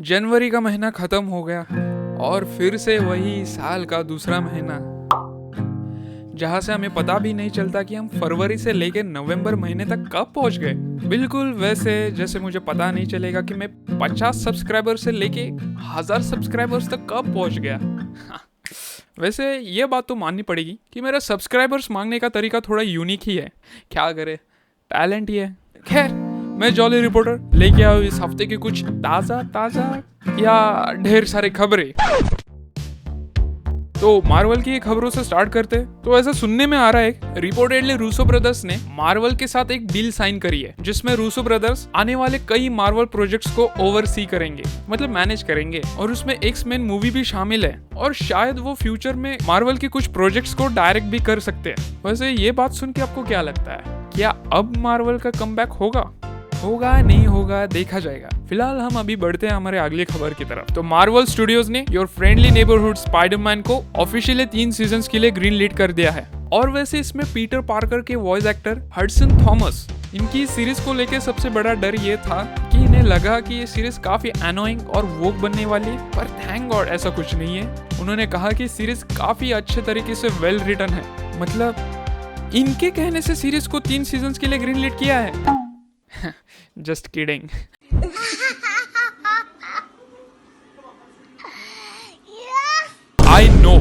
जनवरी का महीना खत्म हो गया और फिर से वही साल का दूसरा महीना, जहां से हमें पता भी नहीं चलता कि हम फरवरी से लेकर नवंबर महीने तक कब पहुंच गए। बिल्कुल वैसे जैसे मुझे पता नहीं चलेगा कि मैं 50 सब्सक्राइबर से लेके 1000 सब्सक्राइबर्स तक कब पहुंच गया। वैसे ये बात तो माननी पड़ेगी कि मेरा सब्सक्राइबर्स मांगने का तरीका थोड़ा यूनिक ही है, क्या करे, टैलेंट ही है। खैर, मैं जॉली रिपोर्टर लेके आया हूं इस हफ्ते की कुछ ताजा या ढेर सारी खबरें। तो मार्वल की खबरों से स्टार्ट करते हैं। तो ऐसा सुनने में आ रहा है रिपोर्टेडली रूसो ब्रदर्स ने मार्वल के साथ एक डील साइन करी है, जिसमें रूसो ब्रदर्स आने वाले कई मार्वल प्रोजेक्ट्स को ओवरसी करेंगे, मतलब मैनेज करेंगे, और उसमें एक्स-मेन मूवी भी शामिल है और शायद वो फ्यूचर में मार्वल के कुछ प्रोजेक्ट्स को डायरेक्ट भी कर सकते हैं। वैसे ये बात सुन के आपको क्या लगता है, क्या अब मार्वल का कमबैक होगा नहीं होगा, देखा जाएगा। फिलहाल हम अभी बढ़ते हैं हमारे अगली खबर की तरफ। तो मार्वल स्टूडियोज ने योर फ्रेंडली नेबरहुड स्पाइडरमैन को ऑफिशियली 3 सीजन्स के लिए ग्रीन लीड कर दिया है। और वैसे इसमें पीटर पार्कर के वॉइस एक्टर हडसन थॉमस, इनकी सीरीज को लेकर सबसे बड़ा डर ये था कि इन्हें लगा कि ये सीरीज काफी एनोइंग और वोक बनने वाली है, पर थैंक गॉड ऐसा कुछ नहीं है। उन्होंने कहा कि सीरीज काफी अच्छे तरीके से वेल रिटन है, मतलब इनके कहने से सीरीज को 3 सीजन्स के लिए ग्रीन लीड किया है। Just kidding. I know.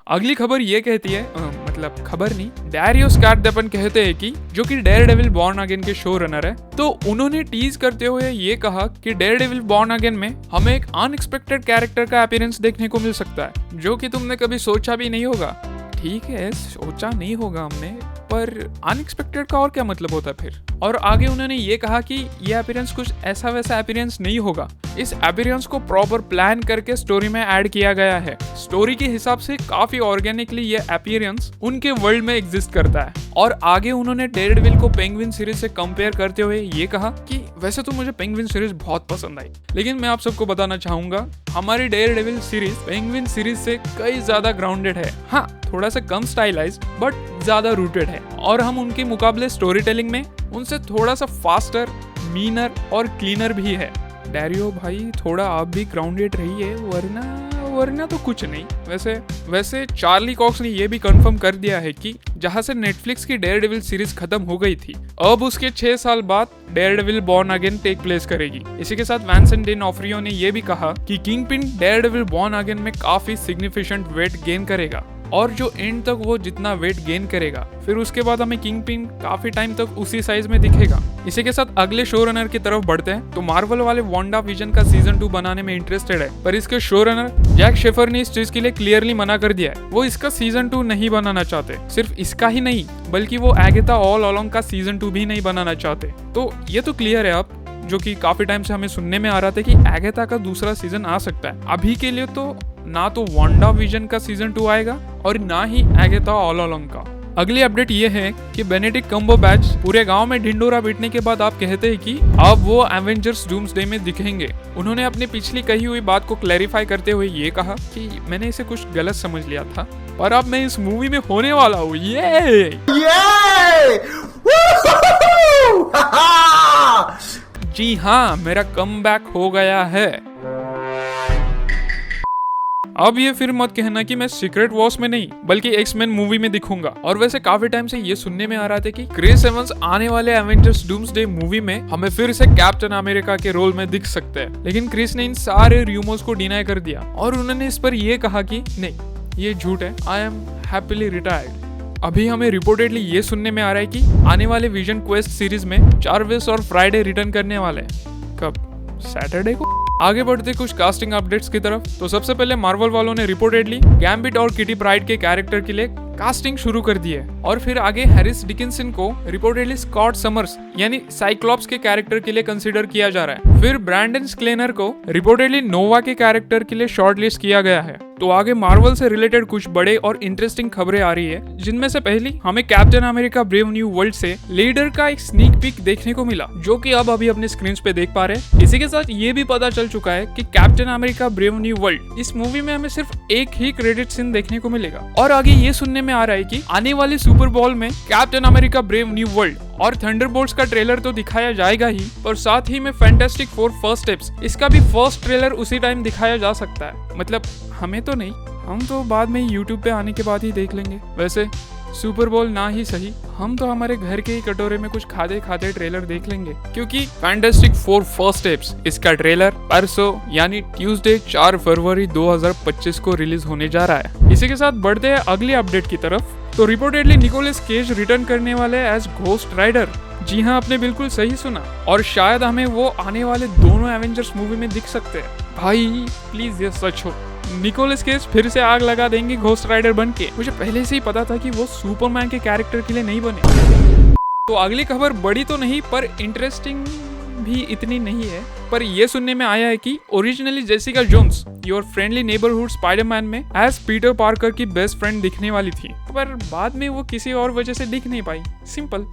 अगली खबर ये कहती है, मतलब खबर नहीं, डैरियो स्कारडेपन कहते हैं कि जो कि डेयरडेविल बॉर्न अगेन के शो रनर है, तो उन्होंने टीज करते हुए ये कहा कि डेयरडेविल बॉर्न अगेन में हमें एक अनएक्सपेक्टेड कैरेक्टर का अपीयरेंस देखने को मिल सकता है, जो कि तुमने कभी सोचा भी नहीं होगा। ठीक है, सोचा नहीं होगा हमने, पर अनएक्सपेक्टेड का और क्या मतलब होता है फिर। और आगे उन्होंने ये कहा कि ये अपीयरेंस कुछ ऐसा वैसा अपीयरेंस नहीं होगा, इस अपीयरेंस को प्रॉपर प्लान करके स्टोरी में ऐड किया गया है। स्टोरी के हिसाब से काफी ऑर्गेनिकली ये अपीयरेंस उनके वर्ल्ड में एग्जिस्ट करता है। और आगे उन्होंने डेयरडेविल को पेंगुइन सीरीज से कंपेयर करते हुए ये कहा कि वैसे तो मुझे पेंगुइन सीरीज बहुत पसंद आई, लेकिन मैं आप सबको बताना चाहूंगा हमारी डेयरडेविल सीरीज पेंगुइन सीरीज से कई ज्यादा ग्राउंडेड है। हाँ, थोड़ा सा कम स्टाइलाइज्ड बट ज्यादा रूटेड है, और हम उनके मुकाबले स्टोरी टेलिंग में उनसे थोड़ा सा फास्टर, मीनर और क्लीनर भी है। डैरियो भाई, थोड़ा आप भी ग्राउंडेड रहिए, वरना तो कुछ नहीं। वैसे चार्ली कॉक्स ने यह भी कंफर्म कर दिया है कि जहां से नेटफ्लिक्स की डेयरडेविल सीरीज खत्म हो गई थी, अब उसके 6 साल बाद Daredevil Born Again take place करेगी। इसी के साथ वैंसेंट डोनाफ्रियो ने यह भी कहा कि किंगपिन डेयरडेविल बॉर्न अगेन में काफी सिग्निफिकेंट वेट गेन करेगा, और जो एंड तक वो जितना वेट गेन करेगा, फिर उसके बाद हमें किंगपिन काफी टाइम तक उसी साइज में दिखेगा। इसी के साथ अगले शो रनर की तरफ बढ़ते हैं। तो मार्वल वाले वांडा विजन का सीजन 2 बनाने में इंटरेस्टेड है, पर इसके शो रनर जैक शेफर ने इस चीज के लिए क्लियरली मना कर दिया है। वो इसका सीजन 2 नहीं बनाना चाहते। सिर्फ इसका ही नहीं, बल्कि वो एगेथा ऑल अलोंग का सीजन 2 भी नहीं बनाना चाहते। तो ये तो क्लियर है अब, जो कि काफी टाइम से हमें सुनने में आ रहा था कि एगेथा का दूसरा सीजन आ सकता है। अभी के लिए तो ना तो वांडा विजन का सीजन 2 आएगा और ना ही एगेथा ऑल अलोंग का। अगली अपडेट ये है कि बेनेडिक्ट कम्बरबैच पूरे गांव में ढिंडोरा पीटने के बाद आप कहते हैं कि अब वो एवेंजर्स डूम्सडे में दिखेंगे। उन्होंने अपनी पिछली कही हुई बात को क्लैरिफाई करते हुए ये कहा कि मैंने इसे कुछ गलत समझ लिया था, पर अब मैं इस मूवी में होने वाला हूँ। जी हाँ, मेरा कमबैक हो गया है। अब ये फिर मत कहना कि मैं सीक्रेट वॉर्स में नहीं, बल्कि एक्स-मेन मूवी में दिखूंगा। और वैसे काफी टाइम से ये सुनने में आ रहा था कि क्रिस एवंस आने वाले एवेंजर्स डूम्सडे मूवी में हमें फिर से कैप्टन अमेरिका के रोल में दिख सकते हैं, लेकिन क्रिस ने इन सारे रूमर्स को डिनाई कर दिया और उन्होंने इस पर यह कहा कि नहीं, ये झूठ है, आई एम हैप्पीली रिटायर्ड। अभी हमें रिपोर्टेडली ये सुनने में आ रहा है कि आने वाले विजन क्वेस्ट सीरीज में चार्विस और फ्राइडे रिटर्न करने वाले हैं। कब? सैटरडे को। आगे बढ़ते कुछ कास्टिंग अपडेट्स की तरफ। तो सबसे पहले मार्वल वालों ने रिपोर्टेडली गैम्बिट और किटी प्राइड के कैरेक्टर के लिए कास्टिंग शुरू कर दी है, और फिर आगे हैरिस डिकिंसन को रिपोर्टेडली स्कॉट समर्स यानी साइक्लॉप्स के कैरेक्टर के लिए कंसीडर किया जा रहा है। फिर ब्रैंडन स्क्लेनर को रिपोर्टेडली नोवा के कैरेक्टर के लिए शॉर्टलिस्ट किया गया है। तो आगे मार्वल से रिलेटेड कुछ बड़े और इंटरेस्टिंग खबरें आ रही है, जिनमें से पहली हमें captain America brave new world से लीडर का एक स्नीक पीक देखने को मिला, जो कि अब अभी अपने स्क्रीन पे देख पा रहे हैं। इसी के साथ ये भी पता चल चल चुका है कि captain America brave new world, इस मूवी में हमें सिर्फ एक ही क्रेडिट सीन देखने को मिलेगा। और आगे ये सुनने में आ रहा है कि आने वाले सुपर बॉल में captain America brave new world और थंडरबोल्ट्स का ट्रेलर तो दिखाया जाएगा ही, पर साथ ही में फैंटास्टिक फोर फर्स्ट स्टेप्स, इसका भी फर्स्ट ट्रेलर उसी टाइम दिखाया जा सकता है। मतलब हमें तो नहीं, हम तो बाद में यूट्यूब पे आने के बाद ही देख लेंगे। वैसे सुपर बॉल ना ही सही, हम तो हमारे घर के ही कटोरे में कुछ खाते खाते ट्रेलर देख लेंगे, क्योंकि फैंटास्टिक फोर फर्स्ट स्टेप्स इसका ट्रेलर परसों यानी ट्यूसडे 4 फरवरी 2025 को रिलीज होने जा रहा है। इसी के साथ बढ़ते हैं अगली अपडेट की तरफ। तो रिपोर्टेडली निकोलस केज रिटर्न करने वाले एज घोस्ट राइडर। जी हाँ, आपने बिल्कुल सही सुना, और शायद हमें वो आने वाले दोनों एवेंजर्स मूवी में दिख सकते हैं। भाई प्लीज ये सच हो, निकोलस केज फिर से आग लगा देंगे घोस्ट राइडर बन के। मुझे पहले से ही पता था कि वो सुपरमैन के कैरेक्टर के लिए नहीं बने। तो अगली खबर बड़ी तो नहीं पर इंटरेस्टिंग भी इतनी नहीं है, पर ये सुनने में आया है कि originally Jessica Jones Your Friendly Neighborhood Spiderman में एज पीटर पार्कर की बेस्ट फ्रेंड दिखने वाली थी, पर बाद में वो किसी और वजह से दिख नहीं पाई। सिंपल।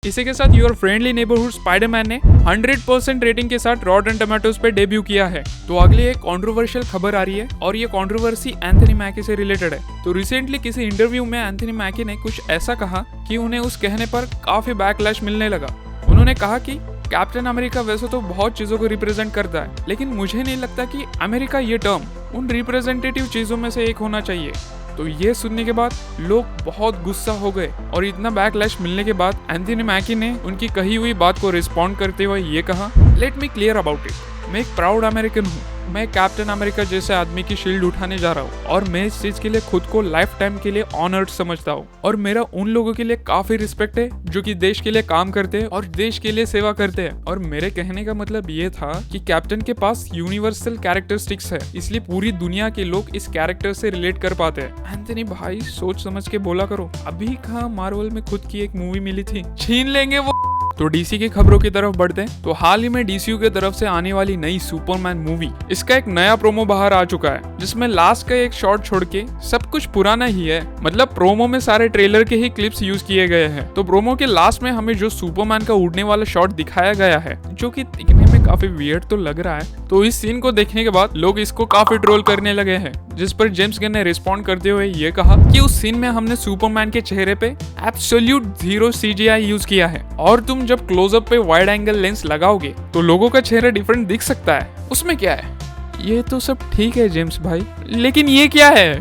इसी के साथ योर फ्रेंडली नेबरहुड स्पाइडरमैन ने 100% रेटिंग के साथ रॉटन टोमेटोज पे डेब्यू किया है। तो अगली एक कंट्रोवर्शियल खबर आ रही है, और ये कंट्रोवर्सी एंथनी मैकी से रिलेटेड है। तो रिसेंटली किसी इंटरव्यू में एंथनी मैकी ने कुछ ऐसा कहा कि उन्हें उस कहने पर काफी बैकलैश मिलने लगा। उन्होंने कहा कि कैप्टन अमेरिका वैसे तो बहुत चीजों को रिप्रेजेंट करता है, लेकिन मुझे नहीं लगता कि अमेरिका ये टर्म उन रिप्रेजेंटेटिव चीजों में से एक होना चाहिए। तो ये सुनने के बाद लोग बहुत गुस्सा हो गए, और इतना बैकलैश मिलने के बाद एंथनी मैकी ने उनकी कही हुई बात को रिस्पॉन्ड करते हुए ये कहा, let me clear about it, मैं एक प्राउड अमेरिकन हूँ। मैं कैप्टन अमेरिका जैसे आदमी की शील्ड उठाने जा रहा हूँ, और मैं इस चीज के लिए खुद को लाइफ टाइम के लिए ऑनर्ड समझता हूँ। और मेरा उन लोगों के लिए काफी रिस्पेक्ट है जो कि देश के लिए काम करते हैं और देश के लिए सेवा करते हैं। और मेरे कहने का मतलब ये था कि कैप्टन के पास यूनिवर्सल कैरेक्टरिस्टिक्स है, इसलिए पूरी दुनिया के लोग इस कैरेक्टर से रिलेट कर पाते हैं। एंथनी भाई सोच समझ के बोला करो, अभी कहाँ मार्वल में खुद की एक मूवी मिली थी, छीन लेंगे वो। तो डीसी की खबरों की तरफ बढ़ते हैं। तो हाल ही में डीसीयू की तरफ से आने वाली नई सुपरमैन मूवी, इसका एक नया प्रोमो बाहर आ चुका है, जिसमें लास्ट का एक शॉट छोड़ के सब कुछ पुराना ही है। मतलब प्रोमो में सारे ट्रेलर के ही क्लिप्स यूज किए गए हैं। तो प्रोमो के लास्ट में हमें जो सुपरमैन का उड़ने वाला शॉट दिखाया गया है, जो कि दिखने में काफी वियर्ड तो लग रहा है, तो इस सीन को देखने के बाद लोग इसको काफी ट्रोल करने लगे हैं, जिस पर जेम्स गन ने रिस्पॉन्ड करते हुए ये कहा कि उस सीन में हमने सुपरमैन के चेहरे पे एब्सोल्यूट 0 CGI यूज किया है, और तुम जब क्लोजअप पे वाइड एंगल लेंस लगाओगे तो लोगों का चेहरा डिफरेंट दिख सकता है, उसमें क्या है। ये तो सब ठीक है जेम्स भाई, लेकिन ये क्या है।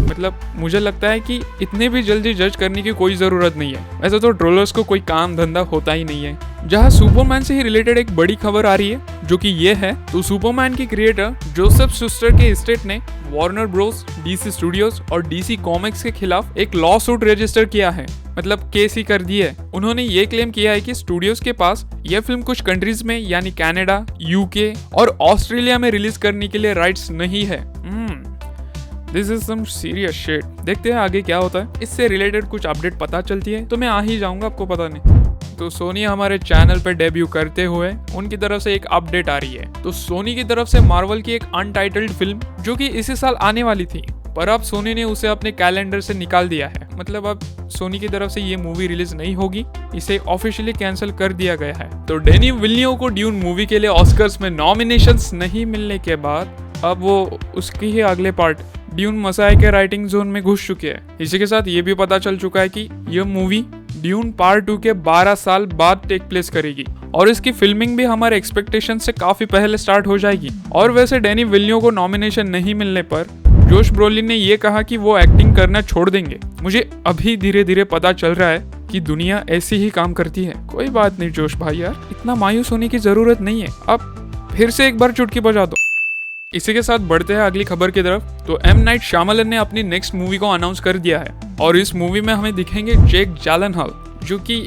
मतलब मुझे लगता है कि इतने भी जल्दी जज करने की कोई जरूरत नहीं है। वैसे तो ट्रोलर्स को कोई काम धंधा होता ही नहीं है। जहां सुपरमैन से ही रिलेटेड एक बड़ी खबर आ रही है, जो कि ये है, तो सुपरमैन के क्रिएटर जोसेफ शुस्टर के एस्टेट ने वार्नर ब्रोस, डीसी स्टूडियोज और डीसी कॉमिक्स के खिलाफ एक लॉ सूट रजिस्टर किया है, मतलब केस ही कर दी है। उन्होंने ये क्लेम किया है कि स्टूडियोज के पास यह फिल्म कुछ कंट्रीज में यानी कनाडा, यूके और ऑस्ट्रेलिया में रिलीज करने के लिए राइट्स नहीं है। This is some serious shit. देखते हैं आगे क्या होता है। इससे रिलेटेड कुछ अपडेट पता चलती है तो मैं आ ही जाऊंगा, आपको पता नहीं। तो सोनी हमारे चैनल पे डेब्यू करते हुए उनकी तरफ से एक अपडेट आ रही है। तो सोनी की तरफ से मार्वल की एक अनटाइटल्ड फिल्म, जो कि इसी साल आने वाली थी, पर अब सोनी ने उसे अपने कैलेंडर से निकाल दिया है। मतलब अब सोनी की तरफ से ये मूवी रिलीज नहीं होगी, इसे ऑफिशियली कैंसिल कर दिया गया है। तो डेनी विल्नियोव को ड्यून मूवी के लिए ऑस्कर्स में नॉमिनेशंस नहीं मिलने के बाद अब वो उसकी ही अगले पार्ट ड्यून मसाया के राइटिंग जोन में घुस चुके हैं। इसी के साथ ये भी पता चल चुका है कि यह मूवी ड्यून पार्ट 2 के 12 साल बाद टेक प्लेस करेगी, और इसकी फिल्मिंग भी हमारे एक्सपेक्टेशन से काफी पहले स्टार्ट हो जाएगी। और वैसे डेनी विल्नियोव को नॉमिनेशन नहीं मिलने पर जोश ब्रोलिन ने यह कहा कि वो एक्टिंग करना छोड़ देंगे। मुझे अभी धीरे धीरे पता चल रहा है कि दुनिया ऐसी ही काम करती है। कोई बात नहीं जोश भाई यार, इतना मायूस होने की जरूरत नहीं है। अब फिर से एक बार चुटकी बजा दो। इसी के साथ बढ़ते हैं अगली खबर की तरफ। तो एम नाइट श्यामलन ने अपनी नेक्स्ट मूवी को अनाउंस कर दिया है, और इस मूवी में हमें दिखेंगे जेक जिलेनहॉल, जो कि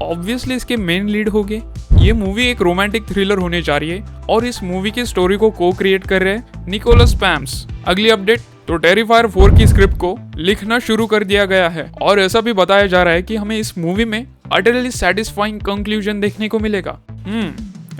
ऑब्वियसली इसके मेन लीड होंगे। ये मूवी एक रोमांटिक थ्रिलर होने जा रही है, और इस मूवी की स्टोरी को को क्रिएट कर रहे हैं निकोलस पैम्स। अगली अपडेट, तो टेरिफायर 4 की स्क्रिप्ट को लिखना शुरू कर दिया गया है, और ऐसा भी बताया जा रहा है कि हमें इस मूवी में अटरली सैटिस्फाइंग कंक्लूजन देखने को मिलेगा।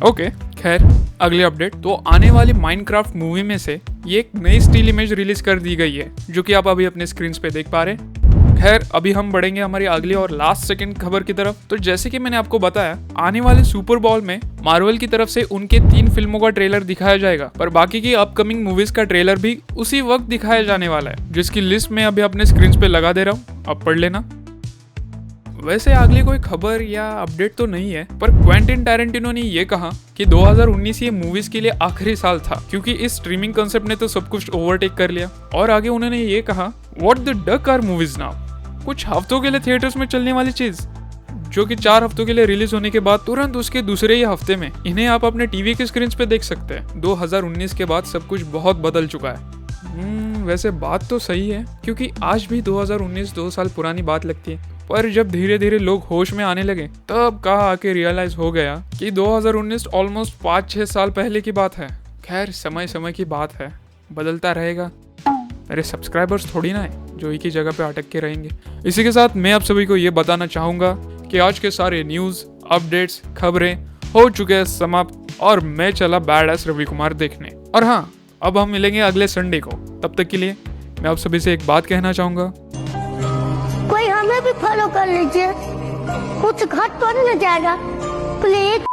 ओके, खैर अगली अपडेट, तो आने वाली माइनक्राफ्ट मूवी में से ये एक नई स्टिल इमेज रिलीज कर दी गई है, जो कि आप अभी अपने स्क्रीन पे देख पा रहे हैं। खैर अभी हम बढ़ेंगे हमारी अगली और लास्ट सेकंड खबर की तरफ। तो जैसे कि मैंने आपको बताया, आने वाले सुपर बॉल में मार्वल की तरफ से उनके 3 फिल्मों का ट्रेलर दिखाया जाएगा, पर बाकी की अपकमिंग मूवीज का ट्रेलर भी उसी वक्त दिखाया जाने वाला है, जिसकी लिस्ट मैं अभी अपने स्क्रीन पे लगा दे रहा हूँ, आप पढ़ लेना। वैसे अगली कोई खबर या अपडेट तो नहीं है, पर क्वेंटिन टैरेंटिनो ने ये कहा कि 2019 ये मूवीज के लिए आखिरी साल था, क्योंकि इस स्ट्रीमिंग कॉन्सेप्ट ने तो सब कुछ ओवरटेक कर लिया। और आगे उन्होंने ये कहा, what the duck are movies now, कुछ हफ्तों के लिए थिएटर्स में चलने वाली चीज जो कि 4 हफ्तों के लिए रिलीज होने के बाद तुरंत उसके दूसरे ही हफ्ते में इन्हें आप अपने टीवी के स्क्रीन पे देख सकते हैं। 2019 के बाद सब कुछ बहुत बदल चुका है। वैसे बात तो सही है, क्योंकि आज भी 2019 2 साल पुरानी बात लगती है, पर जब धीरे धीरे लोग होश में आने लगे तब कहाँ आके रियलाइज हो गया कि 2019 ऑलमोस्ट 5-6 साल पहले की बात है। खैर समय समय की बात है, बदलता रहेगा। मेरे सब्सक्राइबर्स थोड़ी ना है जो एक ही जगह पे अटक के रहेंगे। इसी के साथ मैं आप सभी को ये बताना चाहूँगा कि आज के सारे न्यूज़, अपडेट्स, खबरें हो चुके हैं समाप्त, और मैं चला बैड एस रवि कुमार देखने। और हाँ, अब हम मिलेंगे अगले संडे को। तब तक के लिए मैं आप सभी से एक बात कहना चाहूँगा, कोई हमें भी फॉलो कर लीजिए, कुछ घट तो नहीं जाएगा प्लीज।